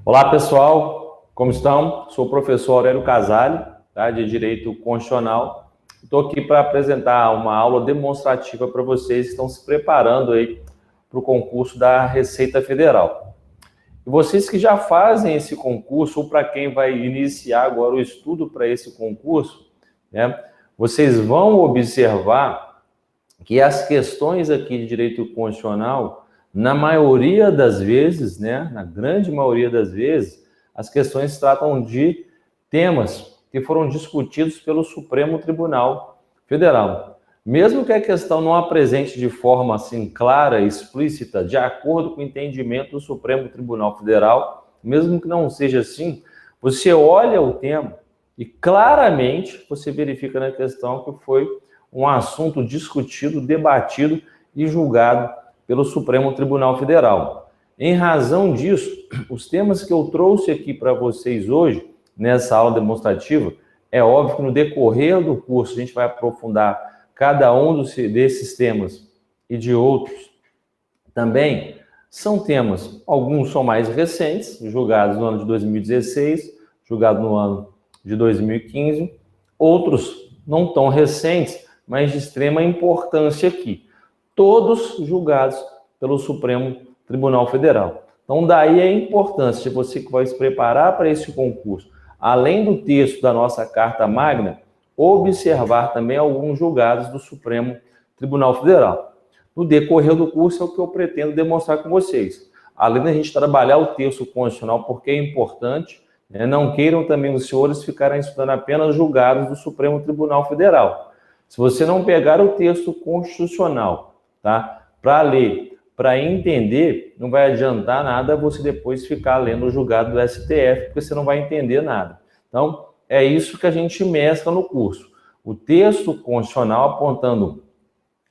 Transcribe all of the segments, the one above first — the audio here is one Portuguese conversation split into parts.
Olá pessoal, como estão? Sou o professor Aurélio Casale, tá, de Direito Constitucional. Estou aqui para apresentar uma aula demonstrativa para vocês que estão se preparando aí para o concurso da Receita Federal. E vocês que já fazem esse concurso, ou para quem vai iniciar agora o estudo para esse concurso, né, vocês vão observar que as questões aqui de Direito Constitucional, na maioria das vezes, né, na grande maioria das vezes, as questões tratam de temas que foram discutidos pelo Supremo Tribunal Federal. Mesmo que a questão não apresente de forma assim clara e explícita, de acordo com o entendimento do Supremo Tribunal Federal, mesmo que não seja assim, você olha o tema e claramente você verifica na questão que foi um assunto discutido, debatido e julgado pelo Supremo Tribunal Federal. Em razão disso, os temas que eu trouxe aqui para vocês hoje, nessa aula demonstrativa, é óbvio que no decorrer do curso a gente vai aprofundar cada um desses temas e de outros também. São temas, alguns são mais recentes, julgados no ano de 2016, julgados no ano de 2015, outros não tão recentes, mas de extrema importância aqui. Todos julgados pelo Supremo Tribunal Federal. Então, daí a importância de você que vai se preparar para esse concurso, além do texto da nossa Carta Magna, observar também alguns julgados do Supremo Tribunal Federal. No decorrer do curso é o que eu pretendo demonstrar com vocês. Além da gente trabalhar o texto constitucional, porque é importante, né, não queiram também os senhores ficarem estudando apenas julgados do Supremo Tribunal Federal. Se você não pegar o texto constitucional, tá, para ler, para entender, não vai adiantar nada você depois ficar lendo o julgado do STF, porque você não vai entender nada. Então, é isso que a gente mescla no curso. O texto constitucional apontando,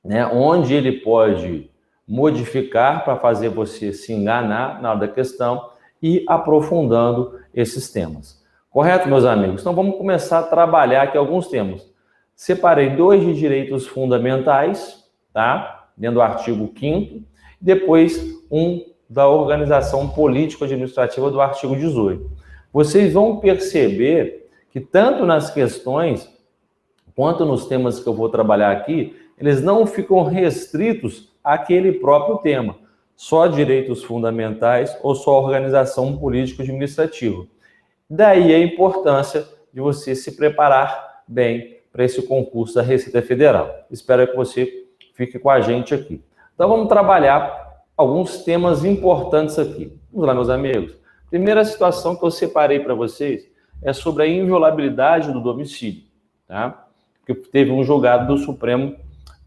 né, onde ele pode modificar para fazer você se enganar na hora da questão e aprofundando esses temas. Correto, meus amigos? Então, vamos começar a trabalhar aqui alguns temas. Separei 2 de direitos fundamentais, tá? Dentro do artigo 5º, depois um da organização político-administrativa do artigo 18. Vocês vão perceber que tanto nas questões quanto nos temas que eu vou trabalhar aqui, eles não ficam restritos àquele próprio tema, só direitos fundamentais ou só organização político-administrativa. Daí a importância de você se preparar bem para esse concurso da Receita Federal. Espero que você fique com a gente aqui. Então, vamos trabalhar alguns temas importantes aqui. Vamos lá, meus amigos. Primeira situação que eu separei para vocês é sobre a inviolabilidade do domicílio, tá? Que teve um julgado do Supremo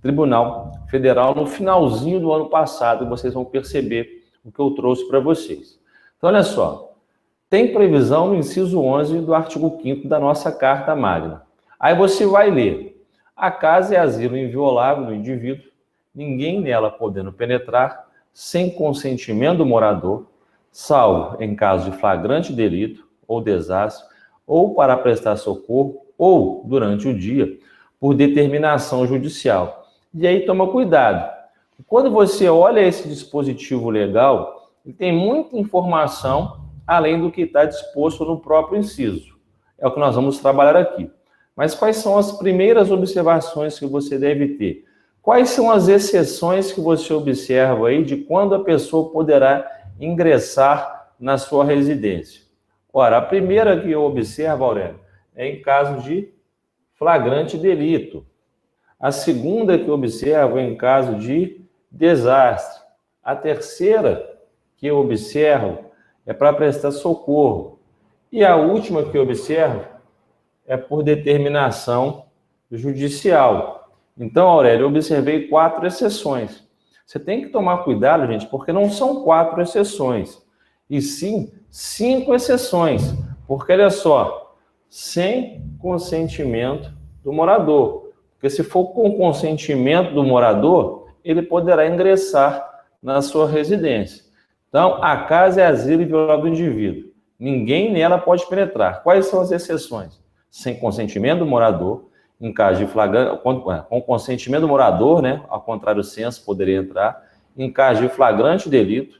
Tribunal Federal no finalzinho do ano passado, e vocês vão perceber o que eu trouxe para vocês. Então, olha só. Tem previsão no inciso 11 do artigo 5º da nossa Carta Magna. Aí você vai ler: a casa é asilo inviolável do indivíduo, ninguém nela podendo penetrar sem consentimento do morador, salvo em caso de flagrante delito ou desastre, ou para prestar socorro, ou durante o dia, por determinação judicial. E aí toma cuidado. Quando você olha esse dispositivo legal, ele tem muita informação além do que está disposto no próprio inciso. É o que nós vamos trabalhar aqui. Mas quais são as primeiras observações que você deve ter? Quais são as exceções que você observa aí de quando a pessoa poderá ingressar na sua residência? Ora, a primeira que eu observo, Aurélio, é em caso de flagrante delito. A segunda que eu observo é em caso de desastre. A terceira que eu observo é para prestar socorro. E a última que eu observo é por determinação judicial. Então, Aurélio, eu observei 4 exceções. Você tem que tomar cuidado, gente, porque não são 4 exceções, e sim 5 exceções. Porque, olha só, sem consentimento do morador. Porque se for com consentimento do morador, ele poderá ingressar na sua residência. Então, a casa é asilo inviolável do indivíduo. Ninguém nela pode penetrar. Quais são as exceções? Sem consentimento do morador, em caso de flagrante, com consentimento do morador, né? Ao contrário, o censo poderia entrar, em caso de flagrante delito,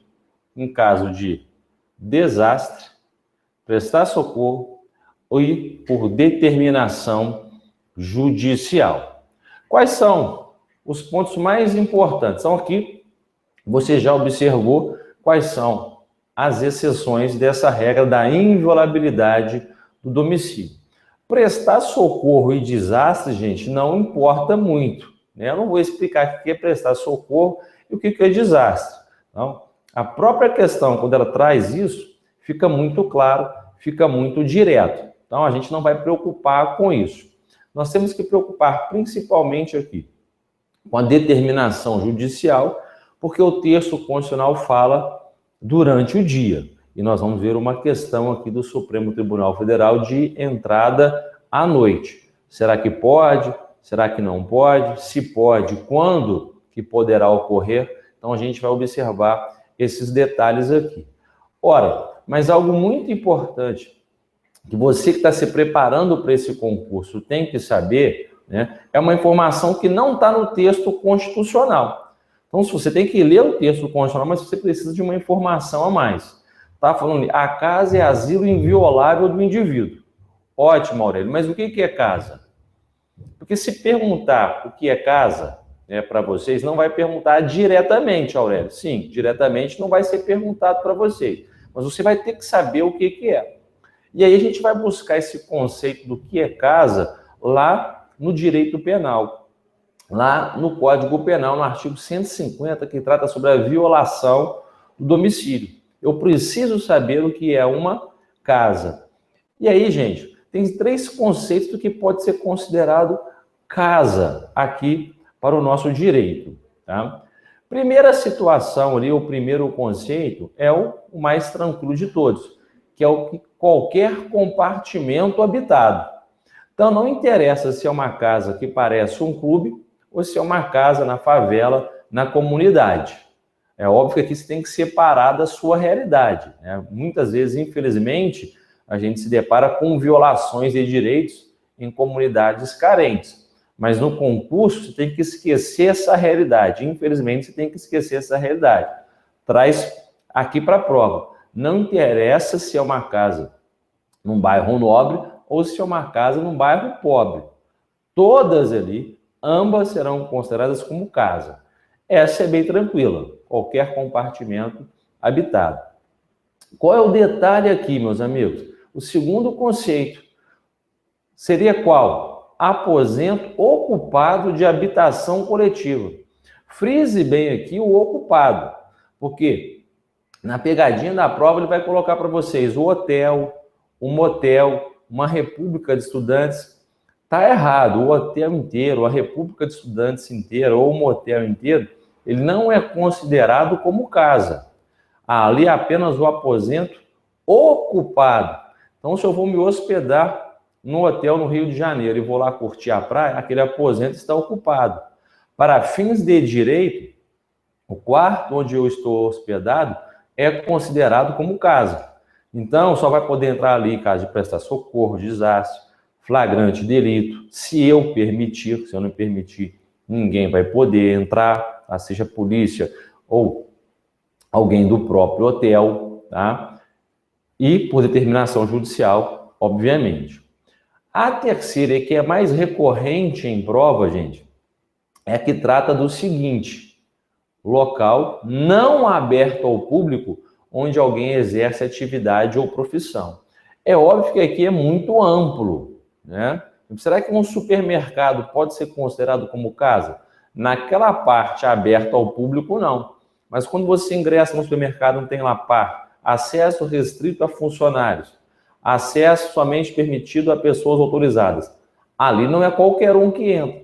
em caso de desastre, prestar socorro e por determinação judicial. Quais são os pontos mais importantes? Então, aqui você já observou quais são as exceções dessa regra da inviolabilidade do domicílio. Prestar socorro e desastre, gente, não importa muito, né? Eu não vou explicar o que é prestar socorro e o que é desastre. Então, a própria questão, quando ela traz isso, fica muito claro, fica muito direto. Então, a gente não vai preocupar com isso. Nós temos que preocupar principalmente aqui com a determinação judicial, porque o texto constitucional fala durante o dia. E nós vamos ver uma questão aqui do Supremo Tribunal Federal de entrada à noite. Será que pode? Será que não pode? Se pode, quando que poderá ocorrer? Então, a gente vai observar esses detalhes aqui. Ora, mas algo muito importante que você que está se preparando para esse concurso tem que saber, né, é uma informação que não está no texto constitucional. Então, se você tem que ler o texto constitucional, mas você precisa de uma informação a mais. Está falando, a casa é asilo inviolável do indivíduo. Ótimo, Aurélio, mas o que é casa? Porque se perguntar o que é casa, né, para vocês, não vai perguntar diretamente, Aurélio. Sim, diretamente não vai ser perguntado para vocês, mas você vai ter que saber o que é. E aí a gente vai buscar esse conceito do que é casa lá no direito penal, lá no Código Penal, no artigo 150, que trata sobre a violação do domicílio. Eu preciso saber o que é uma casa. E aí, gente, tem 3 conceitos do que pode ser considerado casa aqui para o nosso direito, tá? Primeira situação ali, o primeiro conceito é o mais tranquilo de todos, que é o que qualquer compartimento habitado. Então, não interessa se é uma casa que parece um clube ou se é uma casa na favela, na comunidade. É óbvio que aqui você tem que separar da sua realidade, né? Muitas vezes, infelizmente, a gente se depara com violações de direitos em comunidades carentes. Mas no concurso, você tem que esquecer essa realidade. Infelizmente, você tem que esquecer essa realidade. Traz aqui para a prova. Não interessa se é uma casa num bairro nobre ou se é uma casa num bairro pobre. Todas ali, ambas serão consideradas como casa. Essa é bem tranquila, qualquer compartimento habitado. Qual é o detalhe aqui, meus amigos? O segundo conceito seria qual? Aposento ocupado de habitação coletiva. Frise bem aqui o ocupado, porque na pegadinha da prova ele vai colocar para vocês o hotel, um motel, uma república de estudantes. Está errado, o hotel inteiro, a república de estudantes inteira ou o motel inteiro, ele não é considerado como casa. Ali é apenas o aposento ocupado. Então, se eu vou me hospedar no hotel no Rio de Janeiro e vou lá curtir a praia, aquele aposento está ocupado. Para fins de direito, o quarto onde eu estou hospedado é considerado como casa. Então, só vai poder entrar ali em caso de prestar socorro, desastre, flagrante delito, se eu permitir. Se eu não permitir, ninguém vai poder entrar, tá? Seja polícia ou alguém do próprio hotel, tá? E por determinação judicial, obviamente. A terceira, que é mais recorrente em prova, gente, é a que trata do seguinte: local não aberto ao público onde alguém exerce atividade ou profissão. É óbvio que aqui é muito amplo, né? Será que um supermercado pode ser considerado como casa? Naquela parte aberta ao público, não. Mas quando você ingressa no supermercado, não tem lá parte, acesso restrito a funcionários, acesso somente permitido a pessoas autorizadas. Ali não é qualquer um que entra.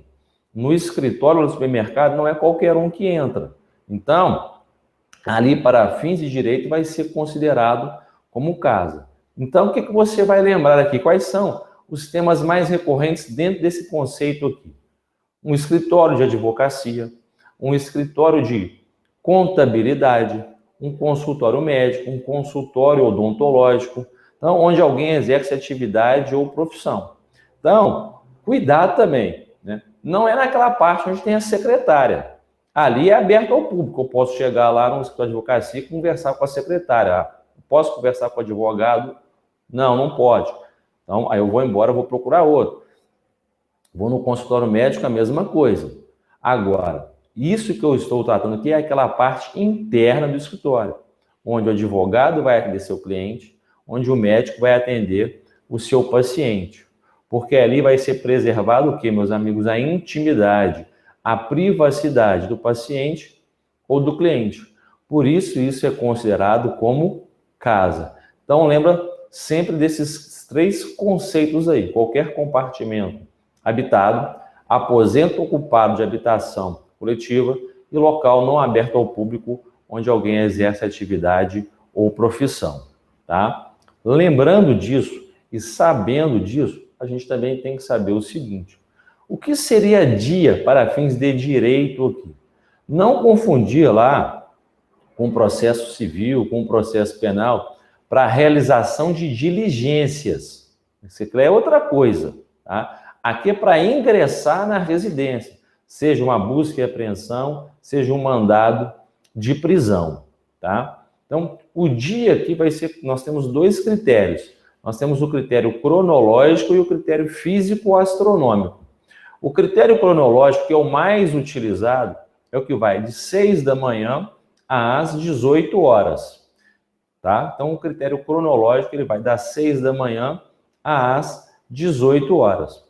No escritório do supermercado não é qualquer um que entra. Então, ali para fins de direito vai ser considerado como casa. Então, o que você vai lembrar aqui? Quais são os temas mais recorrentes dentro desse conceito aqui? Um escritório de advocacia, um escritório de contabilidade, um consultório médico, um consultório odontológico, então, onde alguém exerce atividade ou profissão. Então, cuidado também, né? Não é naquela parte onde tem a secretária. Ali é aberto ao público. Eu posso chegar lá no escritório de advocacia e conversar com a secretária. Posso conversar com o advogado? Não, não pode. Então, aí eu vou embora, vou procurar outro. Vou no consultório médico, a mesma coisa. Agora, isso que eu estou tratando aqui é aquela parte interna do escritório, onde o advogado vai atender seu cliente, onde o médico vai atender o seu paciente. Porque ali vai ser preservado o quê, meus amigos? A intimidade, a privacidade do paciente ou do cliente. Por isso, isso é considerado como casa. Então, lembra sempre desses 3 conceitos aí. Qualquer compartimento habitado, aposento ocupado de habitação coletiva e local não aberto ao público onde alguém exerce atividade ou profissão, tá? Lembrando disso e sabendo disso, a gente também tem que saber o seguinte: o que seria dia para fins de direito aqui? Não confundir lá com processo civil, com processo penal, para realização de diligências. Isso aqui é outra coisa, tá? Aqui é para ingressar na residência, seja uma busca e apreensão, seja um mandado de prisão, tá? Então, o dia aqui vai ser, nós temos 2 critérios. Nós temos o critério cronológico e o critério físico-astronômico. O critério cronológico, que é o mais utilizado, é o que vai de 6 da manhã às 18 horas, tá? Então, o critério cronológico, ele vai das 6 da manhã às 18 horas.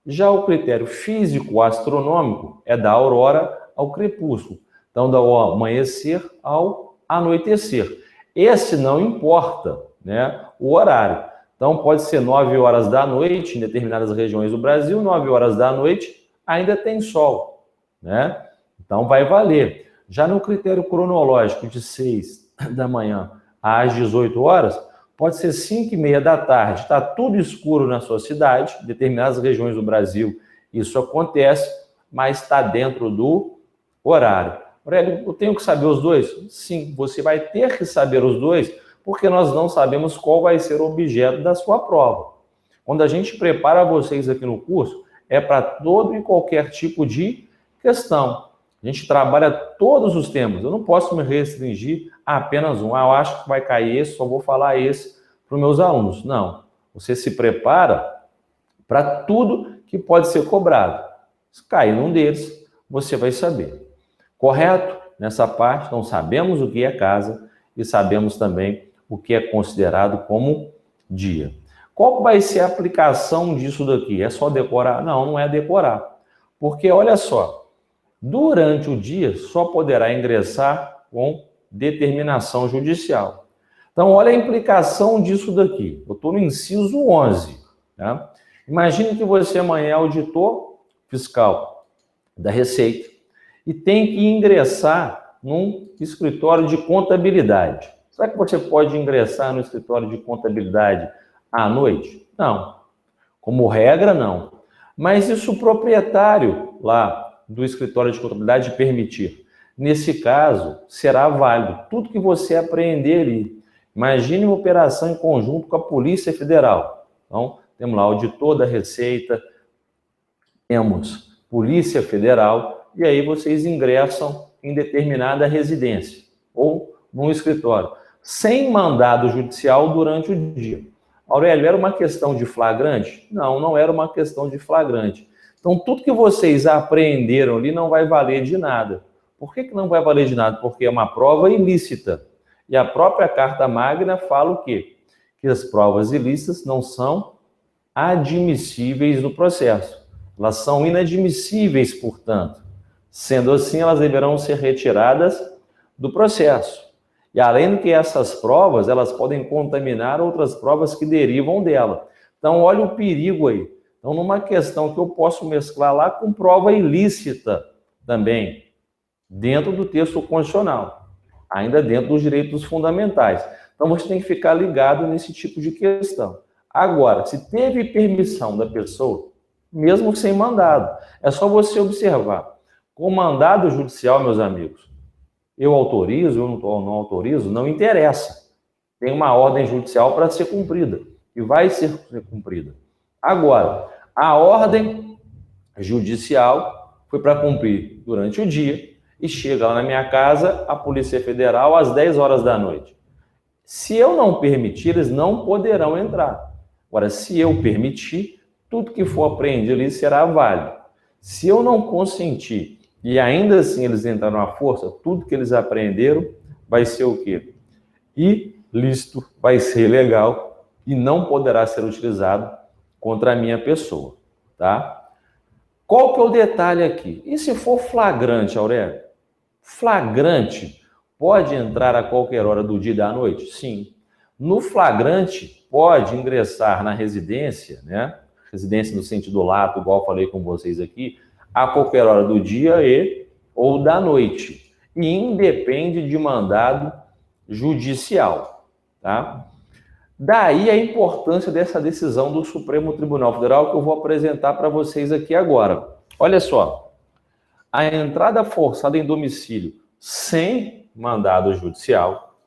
Já o critério físico-astronômico é da aurora ao crepúsculo, então do amanhecer ao anoitecer. Esse não importa, né, o horário. Então pode ser 9 horas da noite em determinadas regiões do Brasil, 9 horas da noite ainda tem sol, né? Então vai valer. Já no critério cronológico de 6 da manhã às 18 horas, pode ser 5h30 da tarde, está tudo escuro na sua cidade, em determinadas regiões do Brasil isso acontece, mas está dentro do horário. Aurélio, eu tenho que saber os 2? Sim, você vai ter que saber os 2, porque nós não sabemos qual vai ser o objeto da sua prova. Quando a gente prepara vocês aqui no curso, é para todo e qualquer tipo de questão. A gente trabalha todos os temas. Eu não posso me restringir a apenas um. Eu acho que vai cair esse, só vou falar esse para os meus alunos. Não. Você se prepara para tudo que pode ser cobrado. Se cair num deles, você vai saber. Correto? Nessa parte, então sabemos o que é casa e sabemos também o que é considerado como dia. Qual vai ser a aplicação disso daqui? É só decorar? Não, não é decorar. Porque, olha só, durante o dia só poderá ingressar com determinação judicial. Então, olha a implicação disso daqui. Eu estou no inciso 11. Tá? Imagine que você amanhã é auditor fiscal da Receita e tem que ingressar num escritório de contabilidade. Será que você pode ingressar no escritório de contabilidade à noite? Não. Como regra, não. Mas e se o proprietário lá do escritório de contabilidade permitir? Nesse caso, será válido tudo que você apreender ali. Imagine uma operação em conjunto com a Polícia Federal. Então, temos lá auditor da Receita, temos Polícia Federal, e aí vocês ingressam em determinada residência ou num escritório, sem mandado judicial durante o dia. Aurélio, era uma questão de flagrante? Não, não era uma questão de flagrante. Então, tudo que vocês aprenderam ali não vai valer de nada. Por que não vai valer de nada? Porque é uma prova ilícita. E a própria Carta Magna fala o quê? Que as provas ilícitas não são admissíveis no processo. Elas são inadmissíveis, portanto. Sendo assim, elas deverão ser retiradas do processo. E além do que essas provas, elas podem contaminar outras provas que derivam dela. Então, olha o perigo aí. Então, numa questão que eu posso mesclar lá com prova ilícita também, dentro do texto constitucional, ainda dentro dos direitos fundamentais. Então, você tem que ficar ligado nesse tipo de questão. Agora, se teve permissão da pessoa, mesmo sem mandado, é só você observar. Com mandado judicial, meus amigos, eu autorizo, eu não autorizo, não interessa. Tem uma ordem judicial para ser cumprida e vai ser cumprida. Agora, a ordem judicial foi para cumprir durante o dia e chega lá na minha casa a Polícia Federal às 10 horas da noite. Se eu não permitir, eles não poderão entrar. Agora, se eu permitir, tudo que for apreendido ali será válido. Se eu não consentir e ainda assim eles entraram à força, tudo que eles apreenderam vai ser o quê? Ilícito, vai ser ilegal e não poderá ser utilizado contra a minha pessoa, tá? Qual que é o detalhe aqui? E se for flagrante, Aurélio? Flagrante pode entrar a qualquer hora do dia e da noite? Sim. No flagrante, pode ingressar na residência, né? Residência no sentido lato, igual eu falei com vocês aqui, a qualquer hora do dia ou da noite. E independe de mandado judicial, tá? Daí a importância dessa decisão do Supremo Tribunal Federal que eu vou apresentar para vocês aqui agora. Olha só, a entrada forçada em domicílio sem mandado judicial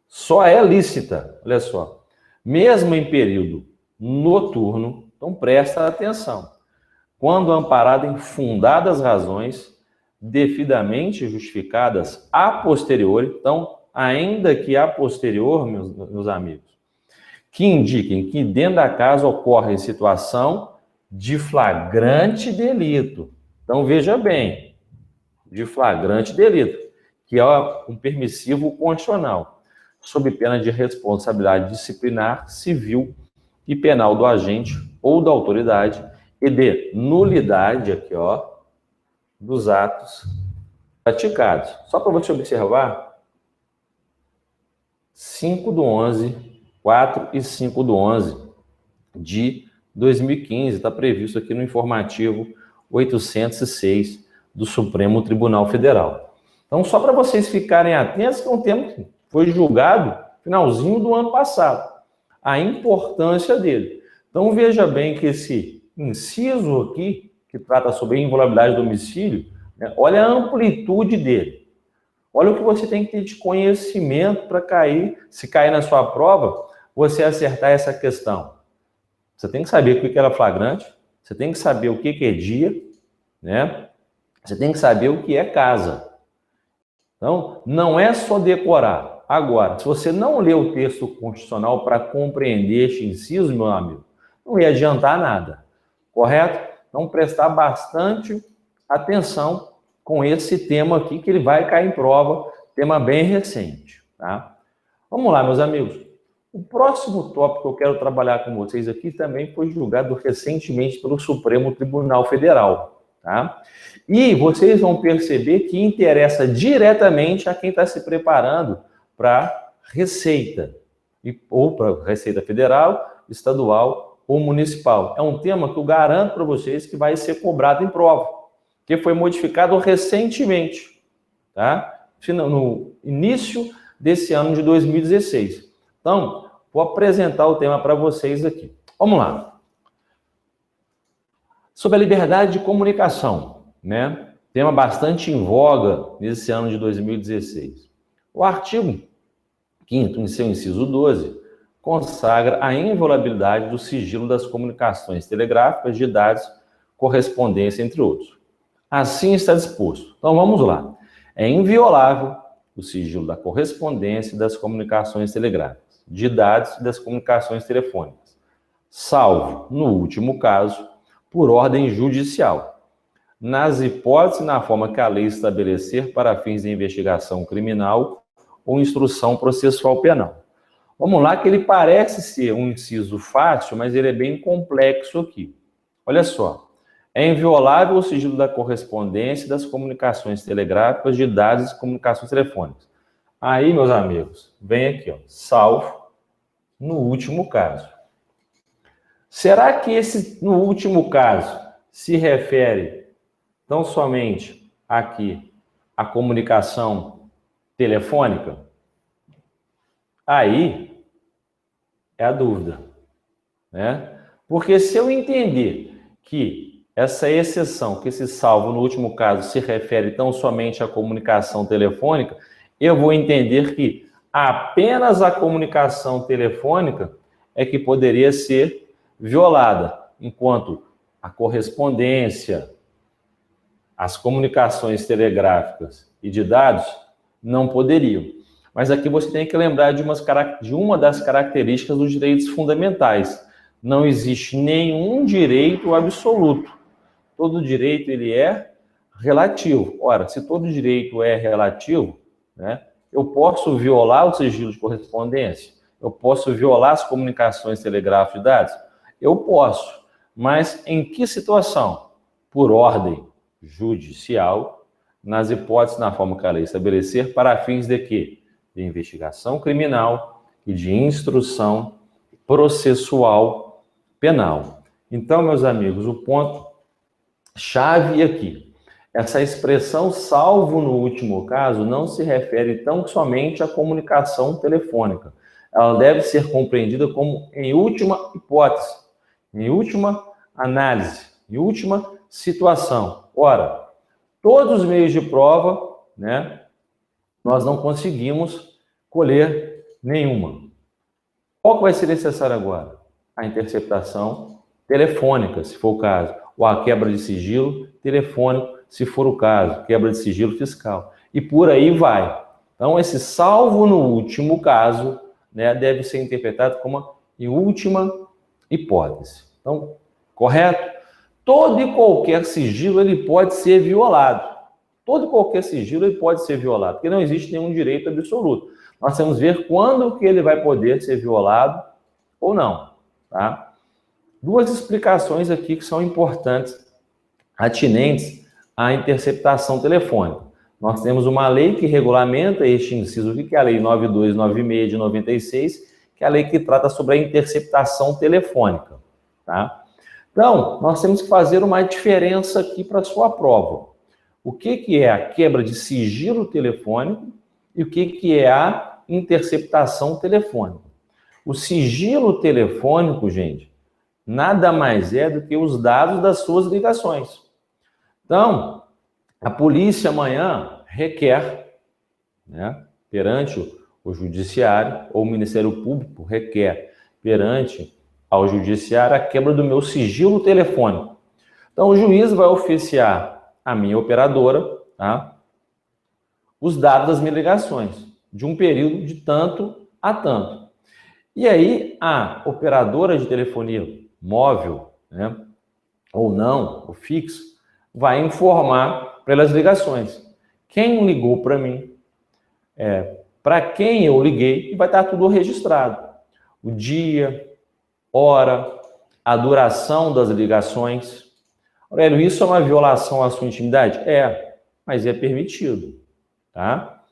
só é lícita, olha só, mesmo em período noturno, então presta atenção, quando amparada em fundadas razões devidamente justificadas a posteriori, então, ainda que a posterior, meus amigos, que indiquem que dentro da casa ocorre situação de flagrante delito. Então, veja bem, de flagrante delito, que é um permissivo constitucional, sob pena de responsabilidade disciplinar, civil e penal do agente ou da autoridade e de nulidade, aqui, ó, dos atos praticados. Só para você observar, 4 e 5/11 de 2015, está previsto aqui no informativo 806 do Supremo Tribunal Federal. Então, só para vocês ficarem atentos, que é um tema que foi julgado finalzinho do ano passado, a importância dele. Então, veja bem que esse inciso aqui, que trata sobre a inviolabilidade do domicílio, né, olha a amplitude dele. Olha o que você tem que ter de conhecimento para cair, se cair na sua prova, você acertar essa questão. Você tem que saber o que era flagrante, você tem que saber o que é dia, né? Você tem que saber o que é casa. Então, não é só decorar. Agora, se você não lê o texto constitucional para compreender este inciso, meu amigo, não ia adiantar nada, correto? Então, prestar bastante atenção com esse tema aqui, que ele vai cair em prova, tema bem recente, tá? Vamos lá, meus amigos. O próximo tópico que eu quero trabalhar com vocês aqui também foi julgado recentemente pelo Supremo Tribunal Federal, tá? E vocês vão perceber que interessa diretamente a quem está se preparando para Receita, ou para Receita Federal, Estadual ou Municipal. É um tema que eu garanto para vocês que vai ser cobrado em prova, que foi modificado recentemente, tá? No início desse ano de 2016. Então, vou apresentar o tema para vocês aqui. Vamos lá. Sobre a liberdade de comunicação, né? Tema bastante em voga nesse ano de 2016. O artigo 5º, em seu inciso 12, consagra a inviolabilidade do sigilo das comunicações telegráficas, de dados, correspondência, entre outros. Assim está disposto. Então, vamos lá. É inviolável o sigilo da correspondência e das comunicações telegráficas, de dados e das comunicações telefônicas, salvo, no último caso, por ordem judicial, nas hipóteses e na forma que a lei estabelecer para fins de investigação criminal ou instrução processual penal. Vamos lá, que ele parece ser um inciso fácil, mas ele é bem complexo aqui. Olha só. É inviolável o sigilo da correspondência e das comunicações telegráficas, de dados e comunicações telefônicas. Aí, meus amigos, vem aqui, ó, salvo no último caso. Será que esse, no último caso, se refere tão somente aqui à comunicação telefônica? Aí é a dúvida, né? Porque se eu entender que essa exceção, que esse salvo no último caso se refere tão somente à comunicação telefônica, eu vou entender que apenas a comunicação telefônica é que poderia ser violada, enquanto a correspondência, as comunicações telegráficas e de dados não poderiam. Mas aqui você tem que lembrar de uma das características dos direitos fundamentais. Não existe nenhum direito absoluto. Todo direito ele é relativo. Ora, se todo direito é relativo, né, eu posso violar o sigilo de correspondência, eu posso violar as comunicações telegráficas e dados? Eu posso, mas em que situação? Por ordem judicial, nas hipóteses na forma que a lei estabelecer, para fins de quê? De investigação criminal e de instrução processual penal. Então, meus amigos, o ponto chave aqui, essa expressão salvo no último caso não se refere tão somente à comunicação telefônica. Ela deve ser compreendida como em última hipótese, em última análise, em última situação. Ora, todos os meios de prova, né, nós não conseguimos colher nenhuma. Qual que vai ser necessário agora? A interceptação telefônica, se for o caso, ou a quebra de sigilo telefônico, se for o caso, quebra de sigilo fiscal. E por aí vai. Então, esse salvo no último caso, né, deve ser interpretado como em última hipótese. Então, correto? Todo e qualquer sigilo ele pode ser violado. Todo e qualquer sigilo ele pode ser violado, porque não existe nenhum direito absoluto. Nós temos que ver quando que ele vai poder ser violado ou não. Tá? Duas explicações aqui que são importantes, atinentes à interceptação telefônica. Nós temos uma lei que regulamenta este inciso aqui, que é a Lei 9296 de 96, que é a lei que trata sobre a interceptação telefônica. Tá? Então, nós temos que fazer uma diferença aqui para a sua prova. O que é a quebra de sigilo telefônico e o que é a interceptação telefônica. O sigilo telefônico, gente, nada mais é do que os dados das suas ligações. Então, a polícia amanhã requer, né, perante o judiciário, ou o Ministério Público requer perante ao judiciário a quebra do meu sigilo telefônico. Então, o juiz vai oficiar a minha operadora, tá, os dados das minhas ligações, de um período de tanto a tanto. E aí, a operadora de telefonia móvel, né, ou não, o fixo, vai informar pelas ligações. Quem ligou para mim, para quem eu liguei, e vai estar tudo registrado. O dia, hora, a duração das ligações. Aurélio, isso é uma violação à sua intimidade? É, mas é permitido, tá?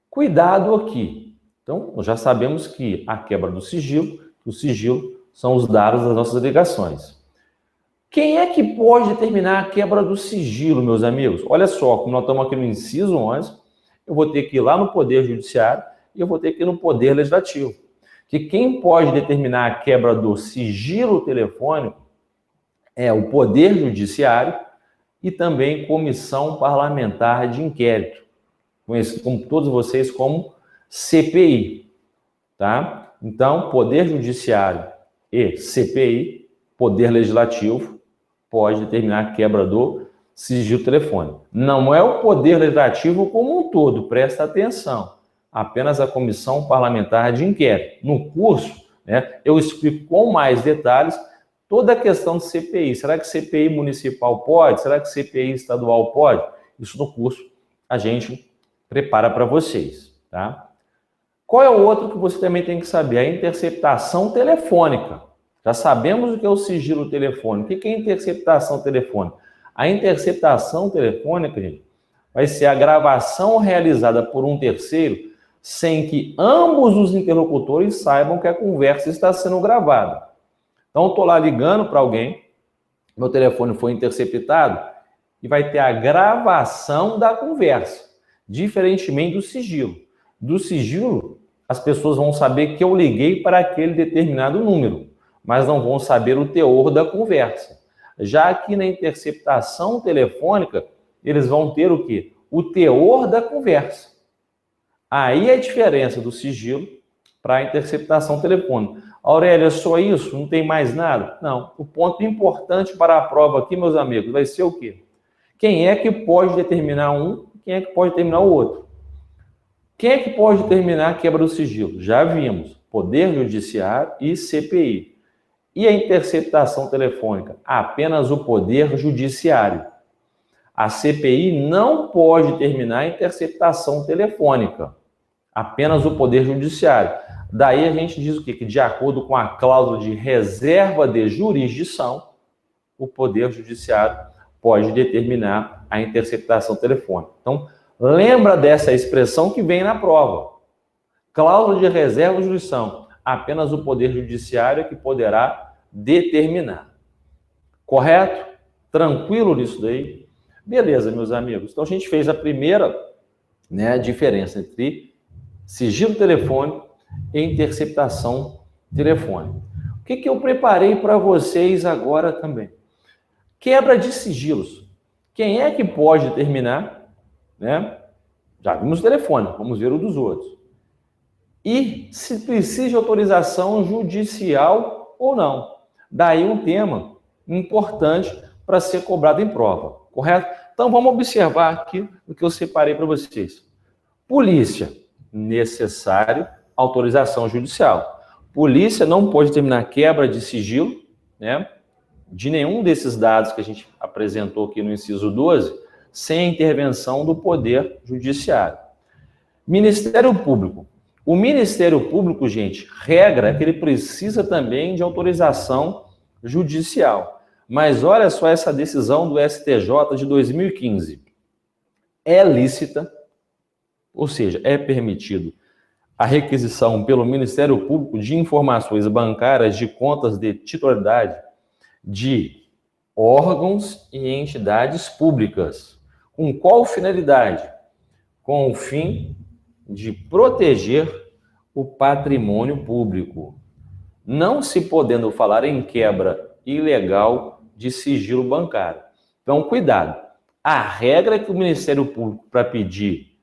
Cuidado aqui. Então, nós já sabemos que a quebra do sigilo, o sigilo são os dados das nossas ligações. Quem é que pode determinar a quebra do sigilo, meus amigos? Olha só, como nós estamos aqui no inciso 11, eu vou ter que ir lá no Poder Judiciário e eu vou ter que ir no Poder Legislativo. Que quem pode determinar a quebra do sigilo telefônico é o Poder Judiciário e também Comissão Parlamentar de Inquérito, conhecido como todos vocês como CPI, tá? Então, Poder Judiciário e CPI, Poder Legislativo, pode determinar a quebra do sigilo telefônico. Não é o Poder Legislativo como um todo, presta atenção. Apenas a Comissão Parlamentar de Inquérito. No curso, né, eu explico com mais detalhes toda a questão de CPI. Será que CPI municipal pode? Será que CPI estadual pode? Isso no curso a gente prepara para vocês, tá? Qual é o outro que você também tem que saber? A interceptação telefônica. Já sabemos o que é o sigilo telefônico. O que é a interceptação telefônica? A interceptação telefônica, gente, vai ser a gravação realizada por um terceiro sem que ambos os interlocutores saibam que a conversa está sendo gravada. Então, eu estou lá ligando para alguém, meu telefone foi interceptado e vai ter a gravação da conversa, diferentemente do sigilo. Do sigilo, as pessoas vão saber que eu liguei para aquele determinado número, mas não vão saber o teor da conversa. Já aqui na interceptação telefônica, eles vão ter o quê? O teor da conversa. Aí é a diferença do sigilo para a interceptação telefônica. Aurélio, é só isso? Não tem mais nada? Não. O ponto importante para a prova aqui, meus amigos, vai ser o quê? Quem é que pode determinar um, quem é que pode determinar o outro? Quem é que pode determinar a quebra do sigilo? Já vimos, Poder Judiciário e CPI. E a interceptação telefônica? Apenas o Poder Judiciário. A CPI não pode determinar a interceptação telefônica. Apenas o Poder Judiciário. Daí a gente diz o quê? Que de acordo com a cláusula de reserva de jurisdição, o Poder Judiciário pode determinar a interceptação telefônica. Então, lembra dessa expressão que vem na prova. Cláusula de reserva de jurisdição. Apenas o Poder Judiciário é que poderá determinar. Correto? Tranquilo nisso daí? Beleza, meus amigos. Então, a gente fez a primeira, diferença entre sigilo telefônico e interceptação telefônica. O que eu preparei para vocês agora também? Quebra de sigilos. Quem é que pode determinar? Já vimos o telefone, vamos ver o dos outros. E se precisa de autorização judicial ou não. Daí um tema importante para ser cobrado em prova, correto? Então vamos observar aqui o que eu separei para vocês. Polícia, necessário autorização judicial. Polícia não pode determinar quebra de sigilo, de nenhum desses dados que a gente apresentou aqui no inciso 12, sem a intervenção do Poder Judiciário. Ministério Público. O Ministério Público, gente, regra é que ele precisa também de autorização judicial. Mas olha só essa decisão do STJ de 2015. É lícita, ou seja, é permitido a requisição pelo Ministério Público de informações bancárias de contas de titularidade de órgãos e entidades públicas. Com qual finalidade? Com o fim de proteger o patrimônio público, não se podendo falar em quebra ilegal de sigilo bancário. Então, cuidado. A regra é que o Ministério Público, para pedir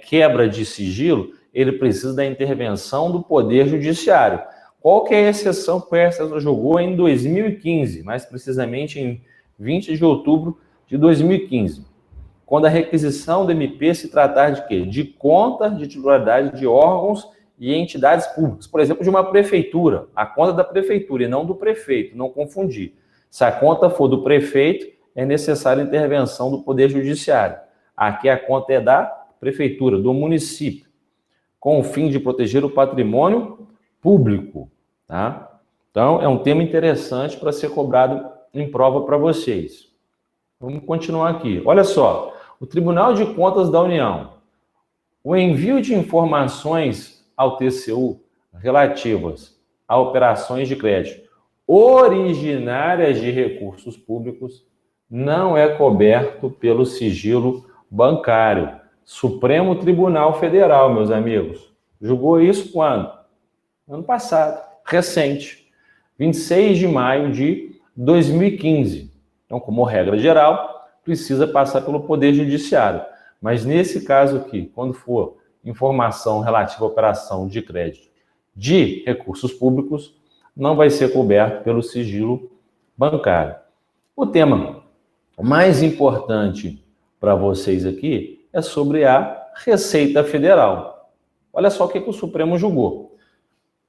quebra de sigilo, ele precisa da intervenção do Poder Judiciário. Qual que é a exceção que o STJ julgou em 2015, mais precisamente em 20 de outubro de 2015, quando a requisição do MP se tratar de quê? De conta de titularidade de órgãos e entidades públicas. Por exemplo, de uma prefeitura, a conta da prefeitura e não do prefeito, não confundir. Se a conta for do prefeito, é necessária a intervenção do Poder Judiciário. Aqui a conta é da prefeitura, do município, com o fim de proteger o patrimônio público. Tá? Então, é um tema interessante para ser cobrado em prova para vocês. Vamos continuar aqui. Olha só, o Tribunal de Contas da União. O envio de informações ao TCU relativas a operações de crédito originárias de recursos públicos não é coberto pelo sigilo bancário. Supremo Tribunal Federal, meus amigos. Julgou isso quando? Ano passado. Recente, 26 de maio de 2015. Então, como regra geral, precisa passar pelo Poder Judiciário. Mas nesse caso aqui, quando for informação relativa à operação de crédito de recursos públicos, não vai ser coberto pelo sigilo bancário. O tema mais importante para vocês aqui é sobre a Receita Federal. Olha só o que o Supremo julgou.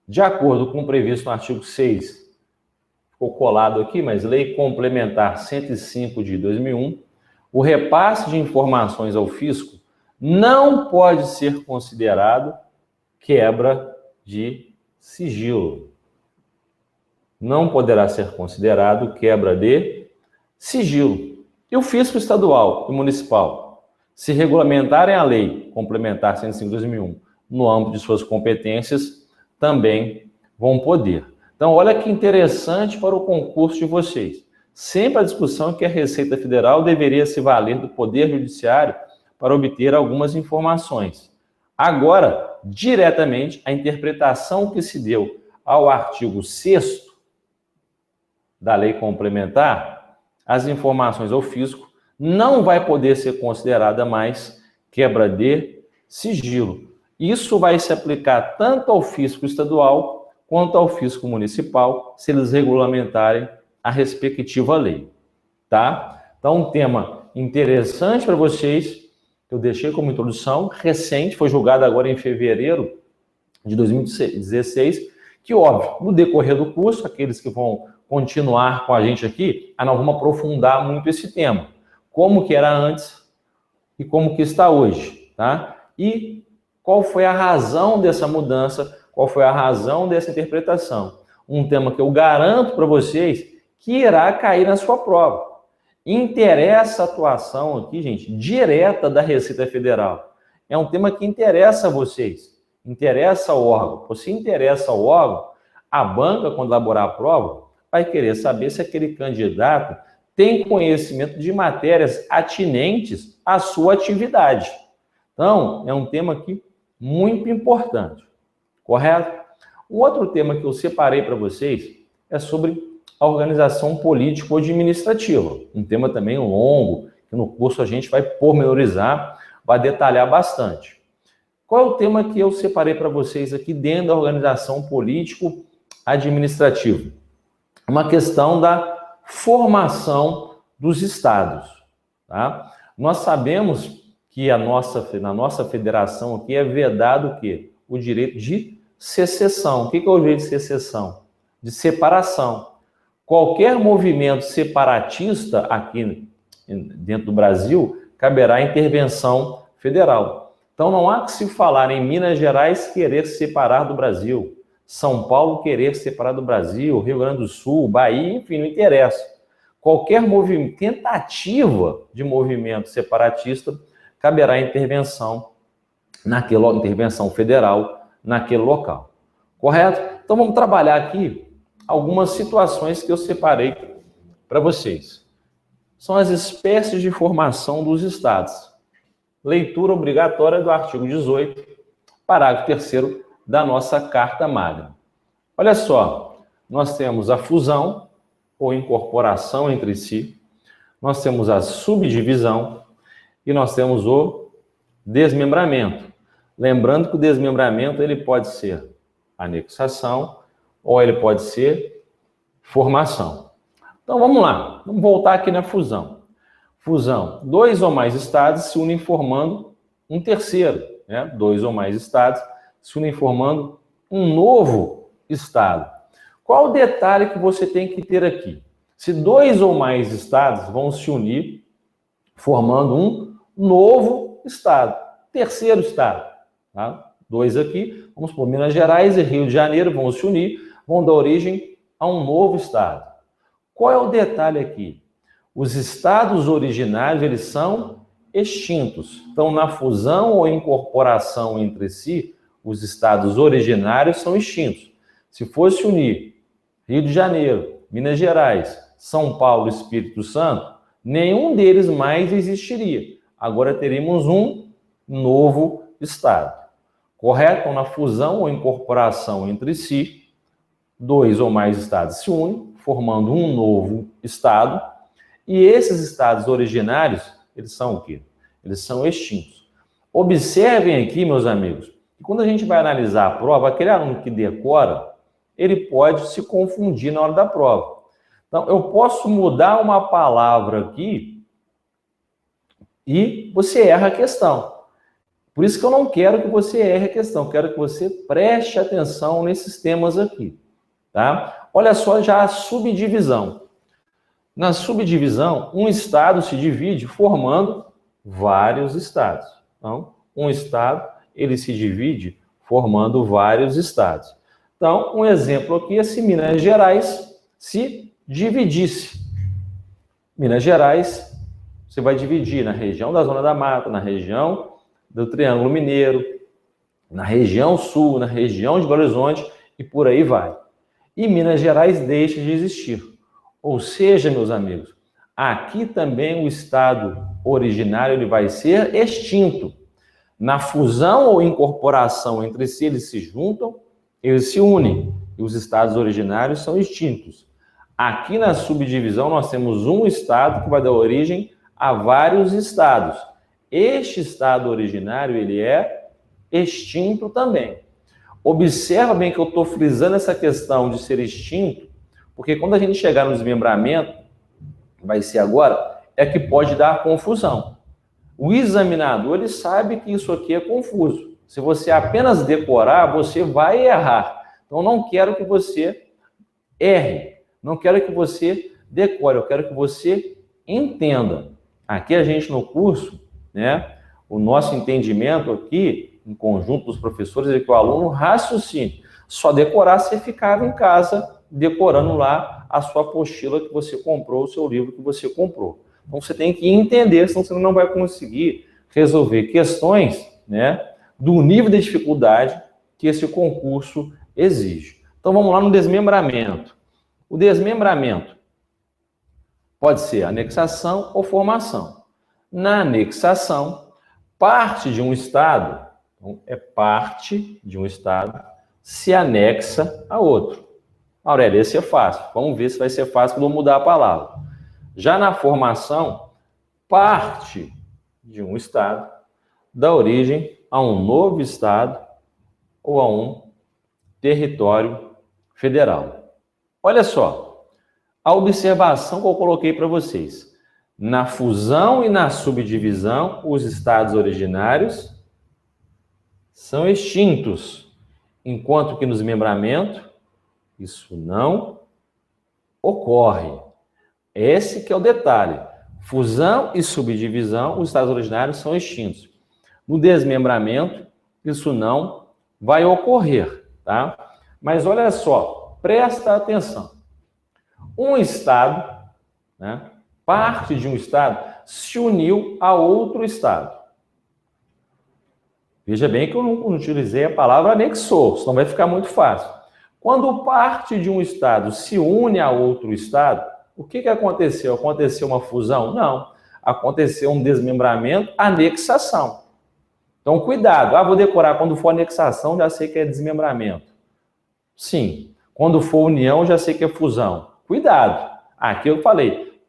De acordo com o previsto no artigo 6, ficou colado aqui, mas Lei Complementar 105 de 2001, o repasse de informações ao fisco não pode ser considerado quebra de sigilo. Não poderá ser considerado quebra de sigilo. E o fisco estadual e municipal, se regulamentarem a Lei Complementar 105 de 2001 no âmbito de suas competências, também vão poder. Então, olha que interessante para o concurso de vocês. Sempre a discussão é que a Receita Federal deveria se valer do Poder Judiciário para obter algumas informações. Agora, diretamente, a interpretação que se deu ao artigo 6º da Lei Complementar, as informações ao fisco não vai poder ser considerada mais quebra de sigilo. Isso vai se aplicar tanto ao fisco estadual quanto ao fisco municipal, se eles regulamentarem a respectiva lei, tá? Então, um tema interessante para vocês, que eu deixei como introdução, recente, foi julgado agora em fevereiro de 2016, que, óbvio, no decorrer do curso, aqueles que vão continuar com a gente aqui, nós vamos aprofundar muito esse tema. Como que era antes e como que está hoje, tá? E qual foi a razão dessa mudança, qual foi a razão dessa interpretação. Um tema que eu garanto para vocês que irá cair na sua prova. Interessa a atuação aqui, gente, direta da Receita Federal. É um tema que interessa a vocês, interessa ao órgão. Se interessa ao órgão, a banca, quando elaborar a prova, vai querer saber se aquele candidato tem conhecimento de matérias atinentes à sua atividade. Então, é um tema aqui muito importante, correto? Um outro tema que eu separei para vocês é sobre a organização político-administrativa. Um tema também longo, que no curso a gente vai pormenorizar, vai detalhar bastante. Qual é o tema que eu separei para vocês aqui dentro da organização político-administrativa? Uma questão da formação dos estados. Tá? Nós sabemos que na nossa federação aqui é vedado o quê? O direito de secessão. O que é o direito de secessão? De separação. Qualquer movimento separatista aqui dentro do Brasil caberá intervenção federal. Então não há que se falar em Minas Gerais querer separar do Brasil, São Paulo querer separar do Brasil, Rio Grande do Sul, Bahia, enfim, não interessa. Qualquer tentativa de movimento separatista caberá intervenção federal naquele local. Correto? Então vamos trabalhar aqui algumas situações que eu separei para vocês. São as espécies de formação dos estados. Leitura obrigatória do artigo 18, parágrafo 3º da nossa Carta Magna. Olha só, nós temos a fusão ou incorporação entre si, nós temos a subdivisão e nós temos o desmembramento. Lembrando que o desmembramento ele pode ser anexação ou ele pode ser formação. Então vamos lá, vamos voltar aqui na fusão. Fusão, 2 ou mais estados se unem formando um terceiro, né? 2 ou mais estados se unem formando um novo estado. Qual o detalhe que você tem que ter aqui? Se 2 ou mais estados vão se unir formando um novo estado, terceiro estado, tá? 2 aqui, vamos por Minas Gerais e Rio de Janeiro vão se unir, vão dar origem a um novo estado. Qual é o detalhe aqui? Os estados originários, eles são extintos. Então, na fusão ou incorporação entre si, os estados originários são extintos. Se fosse unir Rio de Janeiro, Minas Gerais, São Paulo e Espírito Santo, nenhum deles mais existiria. Agora teríamos um novo estado. Correto? Então, na fusão ou incorporação entre si, 2 ou mais estados se unem, formando um novo estado, e esses estados originários, eles são o quê? Eles são extintos. Observem aqui, meus amigos, que quando a gente vai analisar a prova, aquele aluno que decora, ele pode se confundir na hora da prova. Então, eu posso mudar uma palavra aqui e você erra a questão. Por isso que eu não quero que você erre a questão, eu quero que você preste atenção nesses temas aqui. Tá? Olha só já a subdivisão. Na subdivisão, um estado se divide formando vários estados. Então, um estado, ele se divide formando vários estados. Então, um exemplo aqui é se Minas Gerais se dividisse. Minas Gerais, você vai dividir na região da Zona da Mata, na região do Triângulo Mineiro, na região sul, na região de Belo Horizonte e por aí vai. E Minas Gerais deixa de existir. Ou seja, meus amigos, aqui também o estado originário ele vai ser extinto. Na fusão ou incorporação entre si, eles se juntam, eles se unem, e os estados originários são extintos. Aqui na subdivisão nós temos um estado que vai dar origem a vários estados. Este estado originário, ele é extinto também. Observa bem que eu estou frisando essa questão de ser extinto, porque quando a gente chegar no desmembramento, vai ser agora, é que pode dar confusão. O examinador, ele sabe que isso aqui é confuso. Se você apenas decorar, você vai errar. Então, eu não quero que você erre. Não quero que você decore. Eu quero que você entenda. Aqui a gente no curso, né? O nosso entendimento aqui, em conjunto dos professores, é que o aluno raciocine. Só decorar, você ficava em casa decorando lá a sua apostila que você comprou, o seu livro que você comprou. Então, você tem que entender, senão você não vai conseguir resolver questões, né, do nível de dificuldade que esse concurso exige. Então, vamos lá no desmembramento. O desmembramento pode ser anexação ou formação. Na anexação, parte de um estado, então, é parte de um estado, se anexa a outro. Aurélio, esse é fácil. Vamos ver se vai ser fácil, que eu vou mudar a palavra. Já na formação, parte de um estado dá origem a um novo estado ou a um território federal. Olha só, a observação que eu coloquei para vocês. Na fusão e na subdivisão, os estados originários são extintos, enquanto que no desmembramento, isso não ocorre. Esse que é o detalhe. Fusão e subdivisão, os estados originários são extintos. No desmembramento, isso não vai ocorrer, tá? Mas olha só, presta atenção. Um estado, né, parte de um estado, se uniu a outro estado. Veja bem que eu não utilizei a palavra anexou, senão vai ficar muito fácil. Quando parte de um estado se une a outro estado, o que aconteceu? Aconteceu uma fusão? Não. Aconteceu um desmembramento, anexação. Então, cuidado. Vou decorar. Quando for anexação, já sei que é desmembramento. Sim. Quando for união, já sei que é fusão. Cuidado. Aqui eu falei.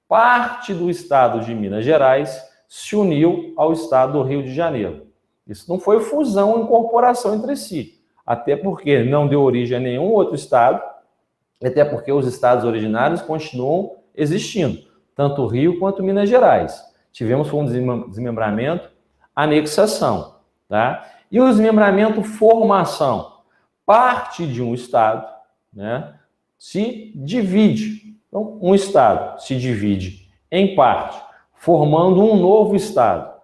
Parte do estado de Minas Gerais se uniu ao estado do Rio de Janeiro. Isso não foi fusão ou incorporação entre si. Até porque não deu origem a nenhum outro estado. Até porque os estados originários continuam existindo, tanto o Rio quanto Minas Gerais. Tivemos um desmembramento, anexação, tá? E o desmembramento, formação. Parte de um estado, né, se divide. Então, um estado se divide em parte, formando um novo estado.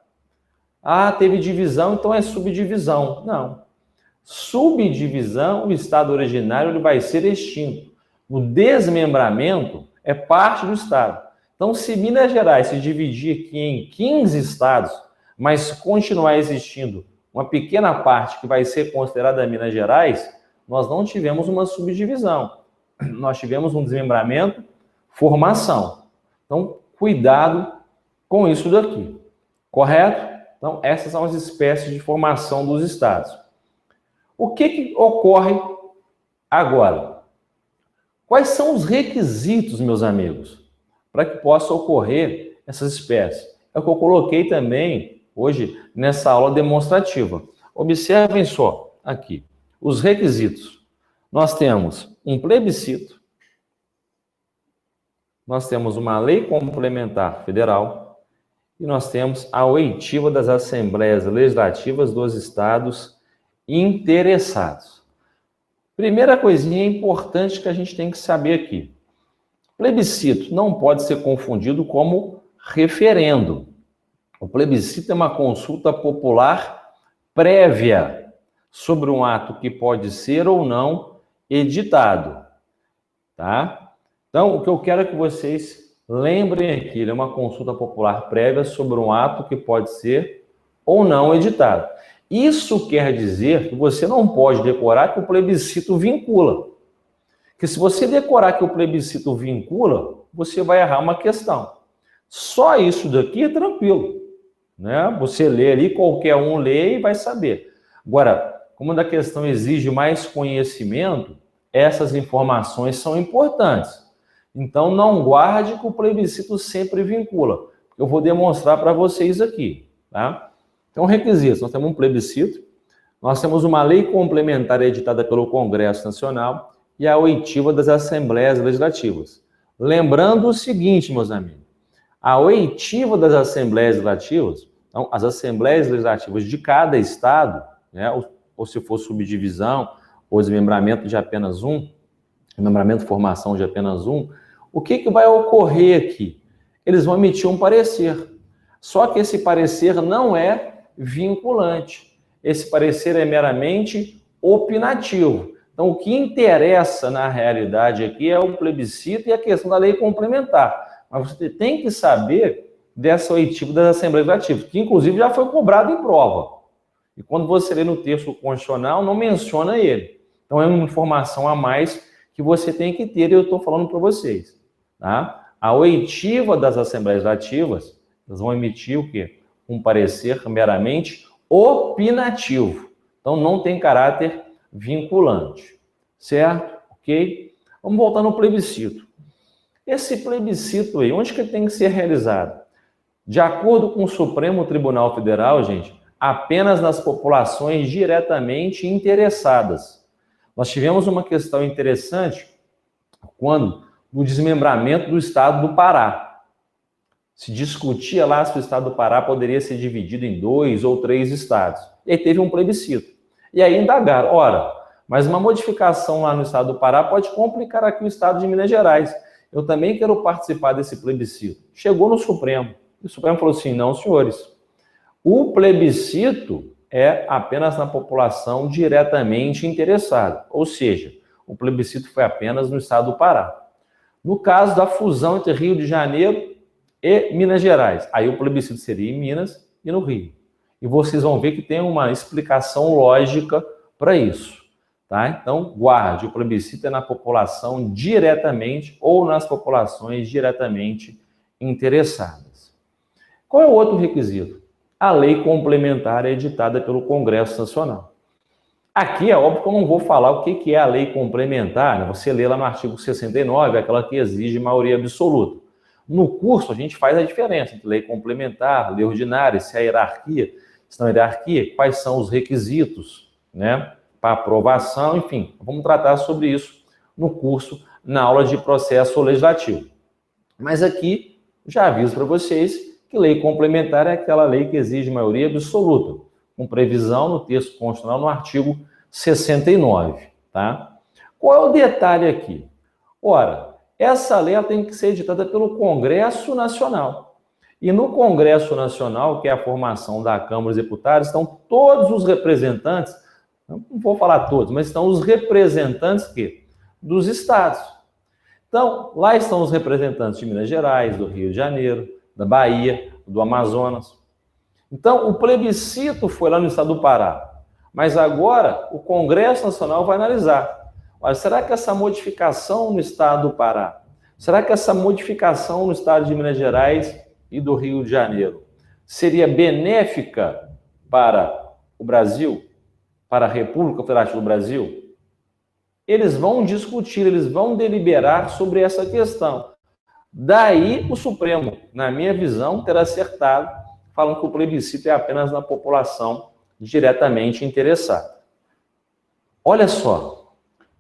Teve divisão, então é subdivisão. Não. Subdivisão, o estado originário ele vai ser extinto. O desmembramento é parte do estado. Então, se Minas Gerais se dividir aqui em 15 estados, mas continuar existindo uma pequena parte que vai ser considerada Minas Gerais, nós não tivemos uma subdivisão. Nós tivemos um desmembramento, formação. Então, cuidado com isso daqui. Correto? Então, essas são as espécies de formação dos estados. O que ocorre agora? Quais são os requisitos, meus amigos, para que possa ocorrer essas espécies? É o que eu coloquei também hoje nessa aula demonstrativa. Observem só aqui os requisitos. Nós temos um plebiscito, nós temos uma lei complementar federal e nós temos a oitiva das assembleias legislativas dos estados interessados. Primeira coisinha importante que a gente tem que saber aqui. Plebiscito não pode ser confundido como referendo. O plebiscito é uma consulta popular prévia sobre um ato que pode ser ou não editado, tá? Então, o que eu quero é que vocês lembrem aqui, ele é uma consulta popular prévia sobre um ato que pode ser ou não editado. Isso quer dizer que você não pode decorar que o plebiscito vincula. Que se você decorar que o plebiscito vincula, você vai errar uma questão. Só isso daqui é tranquilo, né? Você lê ali, qualquer um lê e vai saber. Agora, como a questão exige mais conhecimento, essas informações são importantes. Então, não guarde que o plebiscito sempre vincula. Eu vou demonstrar para vocês aqui, tá? Então, requisitos. Nós temos um plebiscito, nós temos uma lei complementar editada pelo Congresso Nacional e a oitiva das Assembleias Legislativas. Lembrando o seguinte, meus amigos, A oitiva das assembleias legislativas, então, as assembleias legislativas de cada estado, né, ou se for subdivisão, ou desmembramento de apenas um, desmembramento, formação de apenas um, o que vai ocorrer aqui? Eles vão emitir um parecer. Só que esse parecer não é vinculante. Esse parecer é meramente opinativo. Então, o que interessa na realidade aqui é o plebiscito e a questão da lei complementar. Mas você tem que saber dessa oitiva das Assembleias Legislativas, que inclusive já foi cobrado em prova. E quando você lê no texto constitucional, não menciona ele. Então, é uma informação a mais que você tem que ter, e eu estou falando para vocês. Tá? A oitiva das Assembleias Legislativas, elas vão emitir o quê? Um parecer meramente opinativo. Então, não tem caráter vinculante. Certo? Ok? Vamos voltar no plebiscito. Esse plebiscito aí, onde que ele tem que ser realizado? De acordo com o Supremo Tribunal Federal, gente, apenas nas populações diretamente interessadas. Nós tivemos uma questão interessante quando, no desmembramento do estado do Pará, se discutia lá se o estado do Pará poderia ser dividido em 2 ou 3 estados. E aí teve um plebiscito. E aí indagaram, ora, mas uma modificação lá no estado do Pará pode complicar aqui o estado de Minas Gerais. Eu também quero participar desse plebiscito. Chegou no Supremo. E o Supremo falou assim, não, senhores. O plebiscito é apenas na população diretamente interessada. Ou seja, o plebiscito foi apenas no estado do Pará. No caso da fusão entre Rio de Janeiro e Minas Gerais, aí o plebiscito seria em Minas e no Rio. E vocês vão ver que tem uma explicação lógica para isso. Tá? Então, guarde, o plebiscito é na população diretamente ou nas populações diretamente interessadas. Qual é o outro requisito? A lei complementar é editada pelo Congresso Nacional. Aqui é óbvio que eu não vou falar o que é a lei complementar, né? Você lê lá no artigo 69, aquela que exige maioria absoluta. No curso, a gente faz a diferença entre lei complementar, lei ordinária, se é a hierarquia, se não é hierarquia, quais são os requisitos, né, para aprovação, enfim. Vamos tratar sobre isso no curso, na aula de processo legislativo. Mas aqui, já aviso para vocês que lei complementar é aquela lei que exige maioria absoluta, com previsão no texto constitucional no artigo 69, tá? Qual é o detalhe aqui? Ora, essa lei ela tem que ser editada pelo Congresso Nacional. E no Congresso Nacional, que é a formação da Câmara dos Deputados, estão todos os representantes, não vou falar todos, mas estão os representantes dos estados. Então, lá estão os representantes de Minas Gerais, do Rio de Janeiro, da Bahia, do Amazonas. Então, o plebiscito foi lá no estado do Pará, mas agora o Congresso Nacional vai analisar. Olha, será que essa modificação no estado do Pará, será que essa modificação no estado de Minas Gerais e do Rio de Janeiro seria benéfica para o Brasil, para a República Federativa do Brasil? Eles vão discutir, eles vão deliberar sobre essa questão. Daí o Supremo, na minha visão, terá acertado, falando que o plebiscito é apenas na população diretamente interessada. Olha só.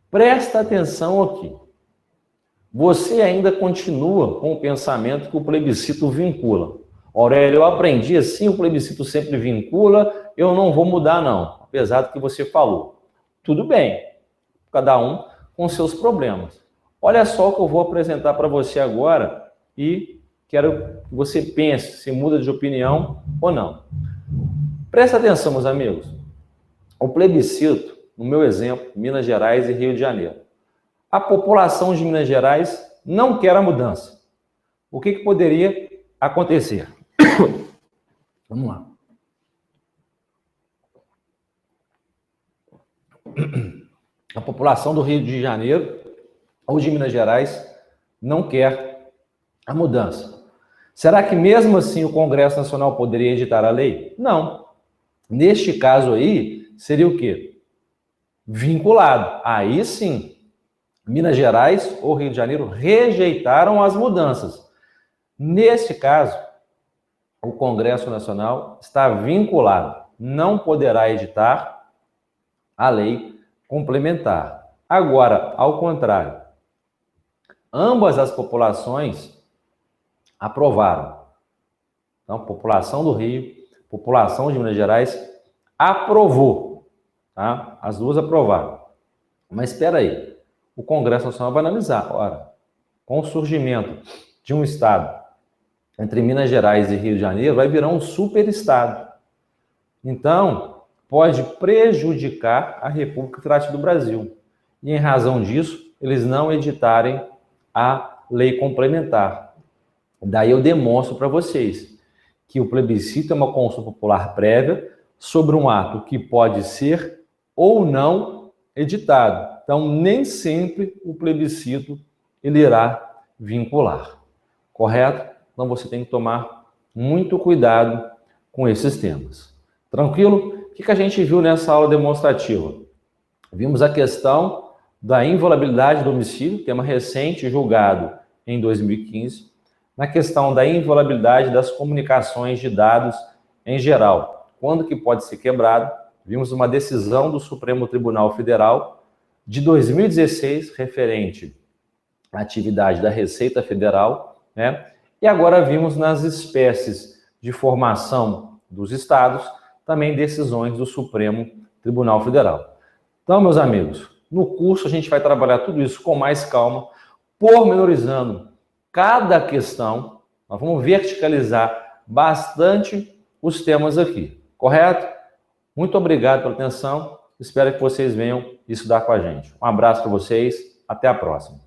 Presta atenção aqui. Você ainda continua com o pensamento que o plebiscito vincula. Aurélio, eu aprendi assim, o plebiscito sempre vincula, eu não vou mudar não, apesar do que você falou. Tudo bem, cada um com seus problemas. Olha só o que eu vou apresentar para você agora e quero que você pense se muda de opinião ou não. Presta atenção, meus amigos. O plebiscito, no meu exemplo, Minas Gerais e Rio de Janeiro. A população de Minas Gerais não quer a mudança. O que poderia acontecer? Vamos lá. A população do Rio de Janeiro ou de Minas Gerais não quer a mudança. Será que mesmo assim o Congresso Nacional poderia editar a lei? Não. Neste caso aí, seria o quê? Vinculado. Aí sim, Minas Gerais ou Rio de Janeiro rejeitaram as mudanças. Neste caso, o Congresso Nacional está vinculado, não poderá editar a lei complementar. Agora, ao contrário, ambas as populações aprovaram. Então, população do Rio, população de Minas Gerais aprovou, tá? As duas aprovaram. Mas espera aí, o Congresso Nacional vai analisar. Ora, com o surgimento de um estado entre Minas Gerais e Rio de Janeiro, vai virar um superestado. Então, pode prejudicar a República Federativa do Brasil. E, em razão disso, eles não editarem a lei complementar. Daí eu demonstro para vocês que o plebiscito é uma consulta popular prévia sobre um ato que pode ser ou não editado. Então, nem sempre o plebiscito ele irá vincular. Correto? Então, você tem que tomar muito cuidado com esses temas. Tranquilo? O que a gente viu nessa aula demonstrativa? Vimos a questão da inviolabilidade do domicílio, tema recente, julgado em 2015. Na questão da inviolabilidade das comunicações de dados em geral. Quando que pode ser quebrado? Vimos uma decisão do Supremo Tribunal Federal de 2016, referente à atividade da Receita Federal, né? E agora vimos nas espécies de formação dos estados, também decisões do Supremo Tribunal Federal. Então, meus amigos, no curso a gente vai trabalhar tudo isso com mais calma, pormenorizando cada questão. Nós vamos verticalizar bastante os temas aqui, correto? Muito obrigado pela atenção, espero que vocês venham estudar com a gente. Um abraço para vocês, até a próxima.